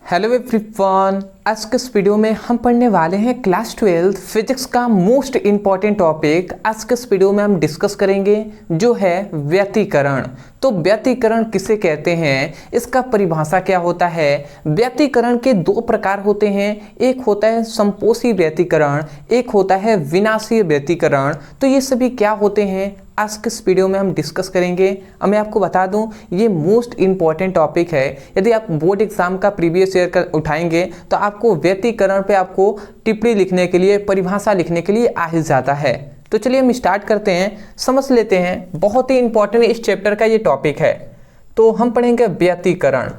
Hello everyone, आज के इस वीडियो में हम पढ़ने वाले हैं क्लास 12 फिजिक्स का मोस्ट इम्पॉर्टेंट टॉपिक। आज के इस वीडियो में हम डिस्कस करेंगे जो है व्यतिकरण। तो व्यतिकरण किसे कहते हैं, इसका परिभाषा क्या होता है। व्यतिकरण के दो प्रकार होते हैं, एक होता है संपोषी व्यतिकरण, एक होता है विनाशीय व्यतिकरण। तो ये सभी क्या होते हैं आज के इस वीडियो में हम डिस्कस करेंगे। अब मैं आपको बता दूं ये मोस्ट इम्पॉर्टेंट टॉपिक है। यदि आप बोर्ड एग्जाम का प्रीवियस ईयर का उठाएंगे तो आपको व्यतिकरण पे आपको टिप्पणी लिखने के लिए, परिभाषा लिखने के लिए आ ही जाता है। तो चलिए हम स्टार्ट करते हैं, समझ लेते हैं। बहुत ही इंपॉर्टेंट इस चैप्टर का ये टॉपिक है। तो हम पढ़ेंगे व्यतिकरण।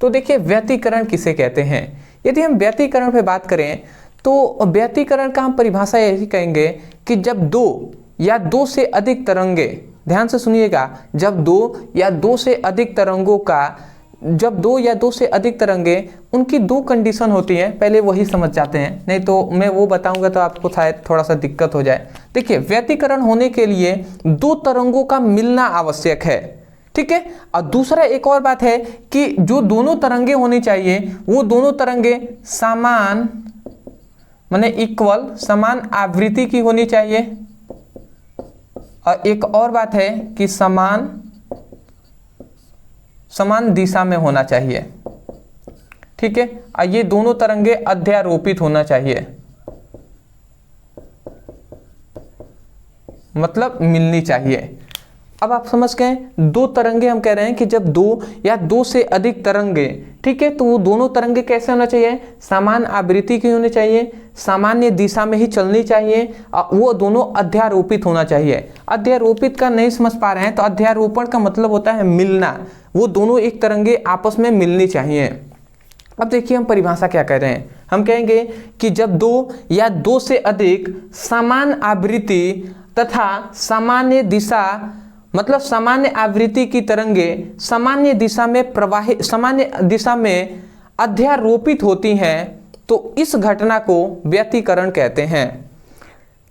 तो देखिए व्यतिकरण किसे कहते हैं। यदि हम व्यतिकरण पे बात करें तो व्यतिकरण का हम परिभाषा यही कहेंगे कि जब दो या दो से अधिक तरंगे, ध्यान से सुनिएगा, जब दो या दो से अधिक तरंगों का, जब दो या दो से अधिक तरंगे, उनकी दो कंडीशन होती हैं। पहले वही समझ जाते हैं, नहीं तो मैं वो बताऊंगा तो आपको शायद थोड़ा सा दिक्कत हो जाए। देखिए व्यतिकरण होने के लिए दो तरंगों का मिलना आवश्यक है, ठीक है। और दूसरा एक और बात है कि जो दोनों तरंगे होनी चाहिए वो दोनों तरंगे समान, माने इक्वल, समान आवृत्ति की होनी चाहिए। और एक और बात है कि समान दिशा में होना चाहिए, ठीक है। और ये दोनों तरंगे अध्यारोपित होना चाहिए, मतलब मिलनी चाहिए। अब आप समझ गए, दो तरंगे हम कह रहे हैं कि जब दो या दो से अधिक तरंगे, ठीक है, तो वो दोनों तरंगे कैसे होना चाहिए, समान आवृत्ति की होनी चाहिए, सामान्य दिशा में ही चलनी चाहिए, वो दोनों अध्यारोपित होना चाहिए। अध्यारोपित का नहीं समझ पा रहे हैं तो अध्यारोपण का मतलब होता है मिलना, वो दोनों एक तरंगे आपस में मिलनी चाहिए। अब देखिए हम परिभाषा क्या कह रहे हैं, हम कहेंगे कि जब दो या दो से अधिक समान आवृत्ति तथा सामान्य दिशा, मतलब सामान्य आवृत्ति की तरंगे सामान्य दिशा में प्रवाहित, सामान्य दिशा में अध्यारोपित होती हैं, तो इस घटना को व्यतिकरण कहते हैं।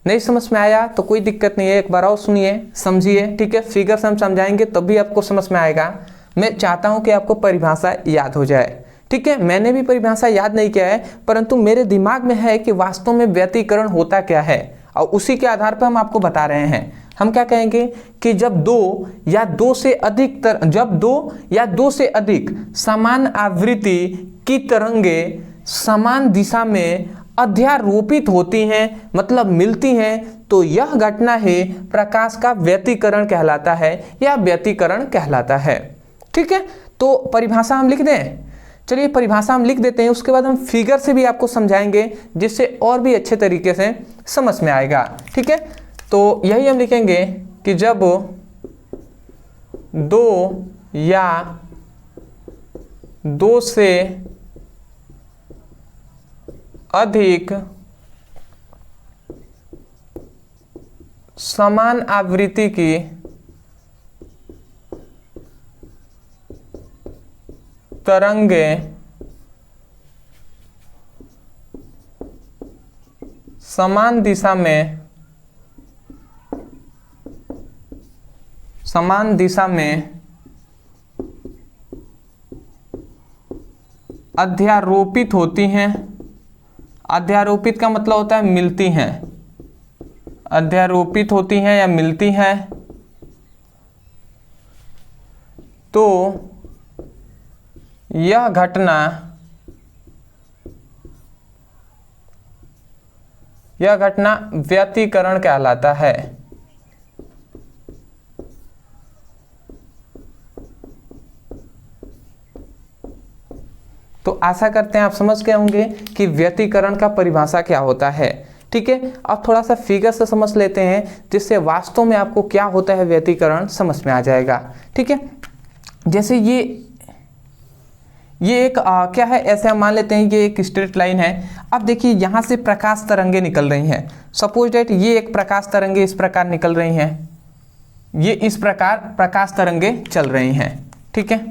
नहीं समझ में आया तो कोई दिक्कत नहीं है, एक बार और सुनिए, समझिए, ठीक है। फिगर से हम समझाएंगे तब भी आपको समझ में आएगा। मैं चाहता हूं कि आपको परिभाषा याद हो जाए, ठीक है। मैंने भी परिभाषा याद नहीं किया है, परंतु मेरे दिमाग में है कि वास्तव में व्यतिकरण होता क्या है, और उसी के आधार पर हम आपको बता रहे हैं। हम क्या कहेंगे कि जब दो या दो से अधिक समान आवृत्ति की तरंगे समान दिशा में अध्यारोपित होती हैं, मतलब मिलती हैं, तो यह घटना है प्रकाश का व्यतिकरण कहलाता है या व्यतिकरण कहलाता है, ठीक है। तो परिभाषा हम लिख दें, चलिए परिभाषा हम लिख देते हैं, उसके बाद हम फिगर से भी आपको समझाएंगे जिससे और भी अच्छे तरीके से समझ में आएगा, ठीक है। तो यही हम लिखेंगे कि जब दो या दो से अधिक समान आवृत्ति की तरंगे समान दिशा में अध्यारोपित होती हैं। अध्यारोपित का मतलब होता है मिलती हैं, अध्यारोपित होती हैं या मिलती हैं, तो यह घटना व्यतिकरण कहलाता है। तो आशा करते हैं आप समझ गए होंगे कि व्यतिकरण का परिभाषा क्या होता है, ठीक है। अब थोड़ा सा फिगर से समझ लेते हैं जिससे वास्तव में आपको क्या होता है व्यतिकरण समझ में आ जाएगा, ठीक है। जैसे ये एक क्या है, ऐसे हम मान लेते हैं ये एक स्ट्रेट लाइन है। अब देखिए यहाँ से प्रकाश तरंगे निकल रही हैं। सपोज दैट ये एक प्रकाश तरंगे इस प्रकार निकल रही हैं, ये इस प्रकार प्रकाश तरंगे चल रही हैं, ठीक है।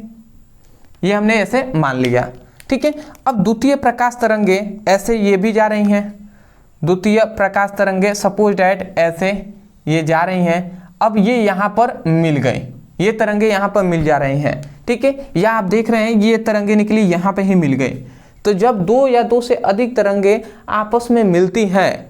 ये हमने ऐसे मान लिया, ठीक है। अब द्वितीय प्रकाश तरंगे ऐसे ये भी जा रही हैं, द्वितीय प्रकाश तरंगे सपोज डैट ऐसे ये जा रही हैं। अब ये यहाँ पर मिल गई, ये तरंगे यहाँ पर मिल जा रही हैं, ठीक है। या आप देख रहे हैं ये तरंगे निकली यहाँ पे ही मिल गई। तो जब दो या दो से अधिक तरंगे आपस में मिलती हैं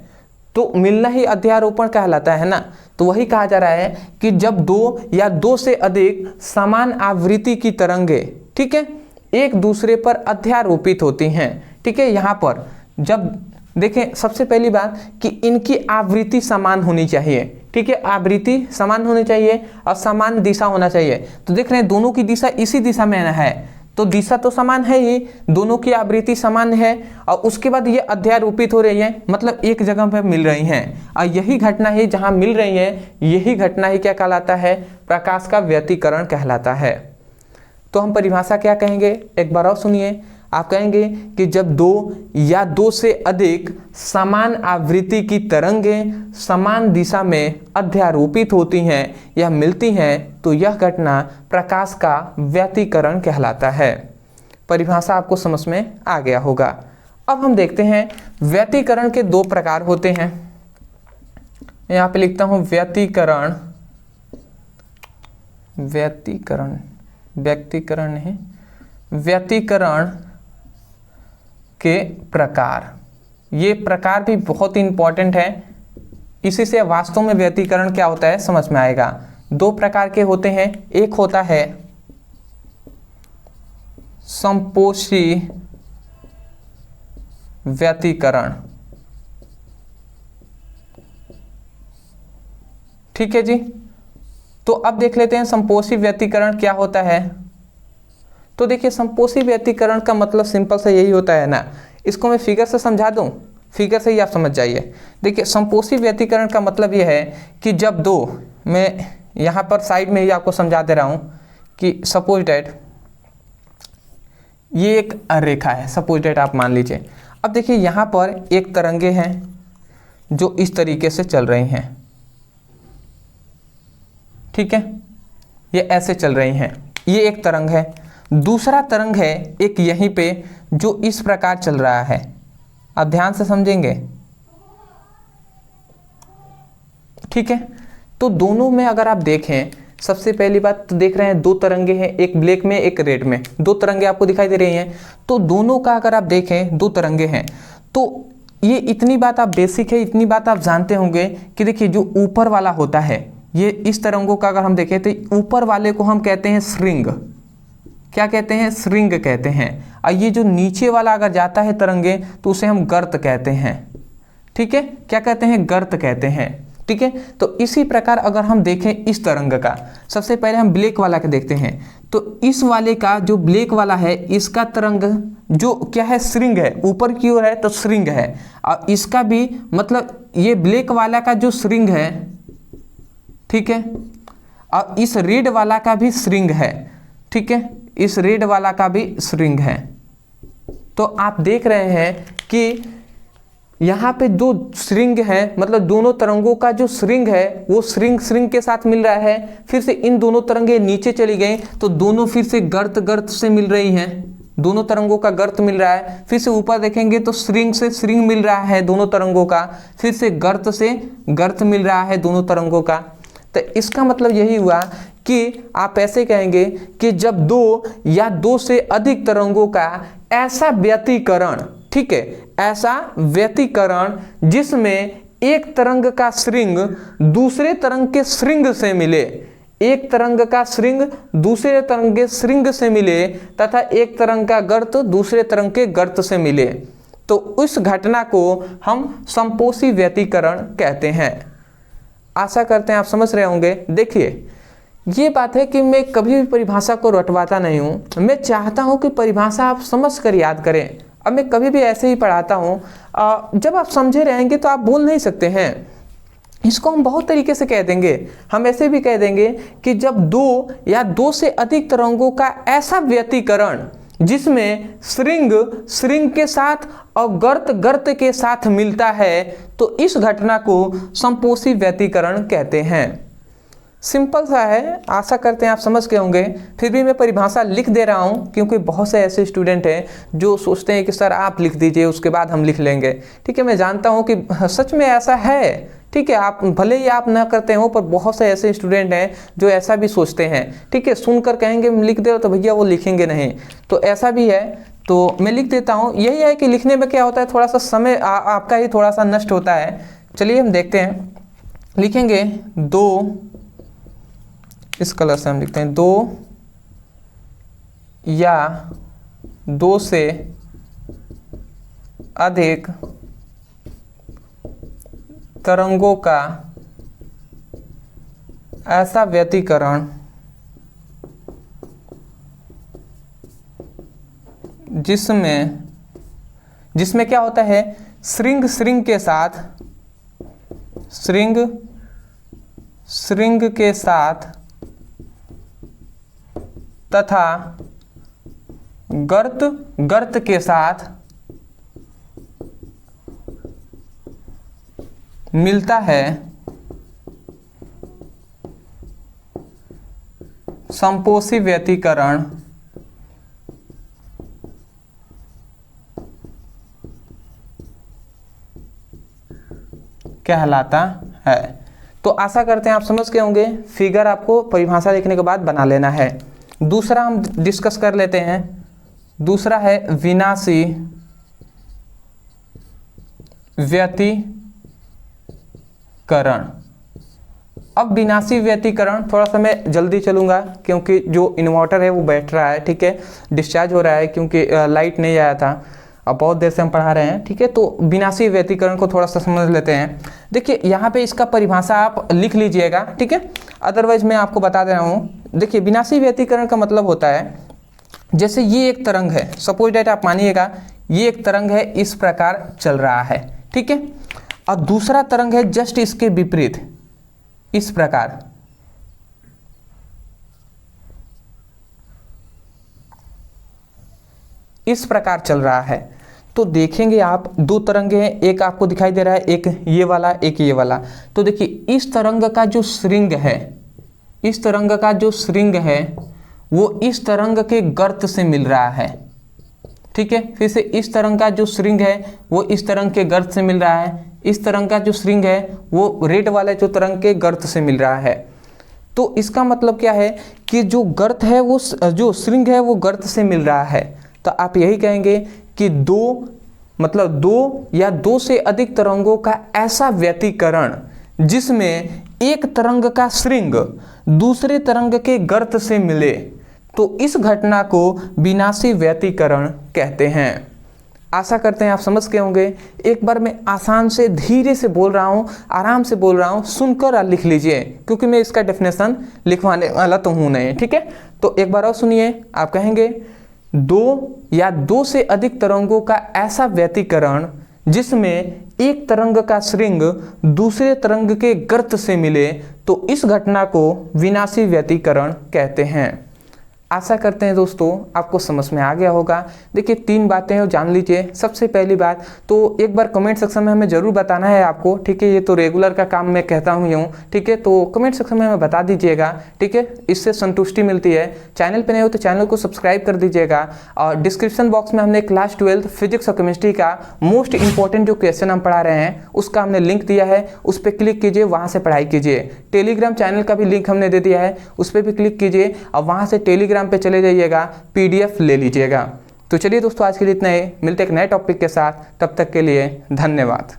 तो मिलना ही अध्यारोपण कहलाता है ना। तो वही कहा जा रहा है कि जब दो या दो से अधिक समान आवृत्ति की तरंगे, ठीक है, एक दूसरे पर अध्यारोपित होती हैं, ठीक है। यहाँ पर जब देखें, सबसे पहली बात कि इनकी आवृत्ति समान होनी चाहिए, ठीक है, आवृत्ति समान होनी चाहिए और समान दिशा होना चाहिए। तो देख रहे हैं दोनों की दिशा इसी दिशा में है, तो दिशा तो समान है ही, दोनों की आवृत्ति समान है और उसके बाद ये अध्यारोपित हो रही है, मतलब एक जगह पर मिल रही हैं। और यही घटना है जहाँ मिल रही है, यही घटना ही क्या कहलाता है, प्रकाश का व्यतिकरण कहलाता है। तो हम परिभाषा क्या कहेंगे, एक बार और सुनिए। आप कहेंगे कि जब दो या दो से अधिक समान आवृत्ति की तरंगें समान दिशा में अध्यारोपित होती हैं या मिलती हैं तो यह घटना प्रकाश का व्यतिकरण कहलाता है। परिभाषा आपको समझ में आ गया होगा। अब हम देखते हैं व्यतिकरण के दो प्रकार होते हैं। यहाँ पे लिखता हूँ व्यतिकरण, व्यतिकरण नहीं, व्यतिकरण के प्रकार। ये प्रकार भी बहुत इंपॉर्टेंट है, इसी से वास्तव में व्यतिकरण क्या होता है समझ में आएगा। दो प्रकार के होते हैं, एक होता है संपोषी व्यतिकरण, ठीक है जी। तो अब देख लेते हैं संपोषी व्यतिकरण क्या होता है। तो देखिए संपोषी व्यतिकरण का मतलब सिंपल से यही होता है ना, इसको मैं फिगर से समझा दूं, फिगर से ही आप समझ जाइए। देखिए संपोषी व्यतिकरण का मतलब यह है कि जब दो, मैं यहाँ पर साइड में ही आपको समझा दे रहा हूँ कि सपोज डैट ये एक रेखा है, सपोज डैट आप मान लीजिए। अब देखिए यहाँ पर एक तरंगे हैं जो इस तरीके से चल रही हैं, ठीक है, ये ऐसे चल रही हैं, ये एक तरंग है। दूसरा तरंग है एक यहीं पे जो इस प्रकार चल रहा है, आप ध्यान से समझेंगे, ठीक है। तो दोनों में अगर आप देखें, सबसे पहली बात तो देख रहे हैं दो तरंगे हैं, एक ब्लैक में एक रेड में, दो तरंगे आपको दिखाई दे रही हैं। तो दोनों का अगर आप देखें दो तरंगे हैं, तो ये इतनी बात आप बेसिक है, इतनी बात आप जानते होंगे कि देखिए जो ऊपर वाला होता है, ये इस तरंगों का अगर हम देखें तो ऊपर वाले को हम कहते हैं श्रृंग, क्या कहते हैं, श्रृंग कहते हैं। और ये जो नीचे वाला अगर जाता है तरंगे तो उसे हम गर्त कहते हैं, ठीक है, क्या कहते हैं, गर्त कहते हैं, ठीक है। तो इसी प्रकार अगर हम देखें इस तरंग का, सबसे पहले हम ब्लैक वाला का देखते हैं। तो इस वाले का जो ब्लैक वाला है, इसका तरंग जो क्या है, श्रृंग है, ऊपर की ओर है तो श्रृंग है। और इसका भी मतलब ये ब्लैक वाला का जो श्रृंग है, ठीक है, और इस रेड वाला का भी श्रृंग है, ठीक है, इस रेड वाला का भी श्रृंग है। तो आप देख रहे हैं कि यहाँ पे दो श्रृंग है, मतलब दोनों तरंगों का जो श्रृंग है वो श्रृंग के साथ मिल रहा है। फिर से इन दोनों तरंगे नीचे चली गई तो दोनों फिर से गर्त से मिल रही हैं, दोनों तरंगों का गर्त मिल रहा है। फिर से ऊपर देखेंगे तो श्रृंग से श्रृंग मिल रहा है दोनों तरंगों का, फिर से गर्त मिल रहा है दोनों तरंगों का। तो इसका मतलब यही हुआ कि आप ऐसे कहेंगे कि जब दो या दो से अधिक तरंगों का ऐसा व्यतिकरण, ठीक है, ऐसा व्यतिकरण जिसमें एक तरंग का श्रृंग दूसरे तरंग के श्रृंग से मिले, एक तरंग का श्रृंग दूसरे तरंग के श्रृंग से मिले तथा एक तरंग का गर्त दूसरे तरंग के गर्त से मिले, तो उस घटना को हम संपोषी व्यतिकरण कहते हैं। आशा करते हैं आप समझ रहे होंगे। देखिए ये बात है कि मैं कभी भी परिभाषा को रटवाता नहीं हूँ, मैं चाहता हूँ कि परिभाषा आप समझ कर याद करें। अब मैं कभी भी ऐसे ही पढ़ाता हूँ, जब आप समझे रहेंगे तो आप बोल नहीं सकते हैं। इसको हम बहुत तरीके से कह देंगे, हम ऐसे भी कह देंगे कि जब दो या दो से अधिक तरंगों का ऐसा व्यतिकरण जिसमें श्रृंग के साथ और गर्त के साथ मिलता है तो इस घटना को संपोषी व्यतिकरण कहते हैं। सिंपल सा है, आशा करते हैं आप समझ गए होंगे। फिर भी मैं परिभाषा लिख दे रहा हूँ क्योंकि बहुत से ऐसे स्टूडेंट हैं जो सोचते हैं कि सर आप लिख दीजिए उसके बाद हम लिख लेंगे। ठीक है, मैं जानता हूँ कि सच में ऐसा है, ठीक ठीक है। आप भले ही आप ना करते हो, पर बहुत से ऐसे स्टूडेंट हैं जो ऐसा भी सोचते हैं, ठीक है, सुनकर कहेंगे लिख दो, तो भैया वो लिखेंगे नहीं, तो ऐसा भी है। तो मैं लिख देता हूँ। यही है कि लिखने में क्या होता है, थोड़ा सा समय आपका ही थोड़ा सा नष्ट होता है। चलिए हम देखते हैं, लिखेंगे 2, इस कलर से हम लिखते हैं 2 या 2 से अधिक तरंगों का ऐसा व्यतिकरण जिसमें क्या होता है, श्रृंग के साथ तथा गर्त के साथ मिलता है, संपोषी व्यतिकरण कहलाता है। तो आशा करते हैं आप समझ गए होंगे। फिगर आपको परिभाषा लिखने के बाद बना लेना है। दूसरा हम डिस्कस कर लेते हैं। दूसरा है विनाशी व्यतिकरण। अब विनाशी व्यतिकरण, थोड़ा सा मैं जल्दी चलूँगा क्योंकि जो इन्वर्टर है वो बैठ रहा है, ठीक है, डिस्चार्ज हो रहा है क्योंकि लाइट नहीं आया था। अब बहुत देर से हम पढ़ा रहे हैं, ठीक है। तो विनाशी व्यतिकरण को थोड़ा सा समझ लेते हैं। देखिए यहाँ पे इसका परिभाषा आप लिख लीजिएगा, ठीक है, अदरवाइज मैं आपको बता दे रहा हूँ। देखिए विनाशी व्यतिकरण का मतलब होता है, जैसे ये एक तरंग है, सपोज डेट आप मानिएगा ये एक तरंग है, इस प्रकार चल रहा है, ठीक है, और दूसरा तरंग है जस्ट इसके विपरीत, इस प्रकार। इस प्रकार चल रहा है। तो देखेंगे आप 2 तरंगे हैं, एक आपको दिखाई दे रहा है, एक ये वाला, एक ये वाला। तो देखिए इस तरंग का जो श्रृंग है, इस तरंग का जो श्रृंग है वो इस तरंग के गर्त से मिल रहा है, ठीक है। फिर से इस तरंग का जो श्रृंग है वो इस तरंग के गर्त से मिल रहा है, इस तरंग का जो श्रृंग है वो रेड वाले जो तरंग के गर्त से मिल रहा है। तो इसका मतलब क्या है कि जो गर्त है वो, जो श्रृंग है वो गर्त से मिल रहा है। तो आप यही कहेंगे कि 2 या 2 से अधिक तरंगों का ऐसा व्यतिकरण जिसमें एक तरंग का श्रृंग दूसरे तरंग के गर्त से मिले, तो इस घटना को विनाशी व्यतिकरण कहते हैं। आशा करते हैं आप समझ गए होंगे। एक बार मैं आसान से धीरे से बोल रहा हूँ, आराम से बोल रहा हूँ, सुनकर लिख लीजिए क्योंकि मैं इसका डेफिनेशन लिखवाने वाला तो हूँ नहीं, ठीक है। तो एक बार और सुनिए, आप कहेंगे 2 या 2 से अधिक तरंगों का ऐसा व्यतिकरण जिसमें एक तरंग का श्रृंग दूसरे तरंग के गर्त से मिले, तो इस घटना को विनाशी व्यतिकरण कहते हैं। आशा करते हैं दोस्तों आपको समझ में आ गया होगा। देखिए 3 बातें हो, जान लीजिए। सबसे पहली बात तो एक बार कमेंट सेक्शन में हमें ज़रूर बताना है आपको, ठीक है। ये तो रेगुलर का काम मैं कहता हूँ, ठीक है। तो कमेंट सेक्शन में हमें बता दीजिएगा, ठीक है, इससे संतुष्टि मिलती है। चैनल पर नहीं हो तो चैनल को सब्सक्राइब कर दीजिएगा। और डिस्क्रिप्शन बॉक्स में हमने क्लास 12 फिजिक्स और केमिस्ट्री का मोस्ट इंपॉर्टेंट जो क्वेश्चन हम पढ़ा रहे हैं उसका हमने लिंक दिया है, उस पर क्लिक कीजिए, वहाँ से पढ़ाई कीजिए। टेलीग्राम चैनल का भी लिंक हमने दे दिया है, उस पर भी क्लिक कीजिए और वहाँ से टेलीग्राम पे चले जाइएगा, PDF ले लीजिएगा। तो चलिए दोस्तों आज के लिए इतना ही, मिलते एक नए टॉपिक के साथ, तब तक के लिए धन्यवाद।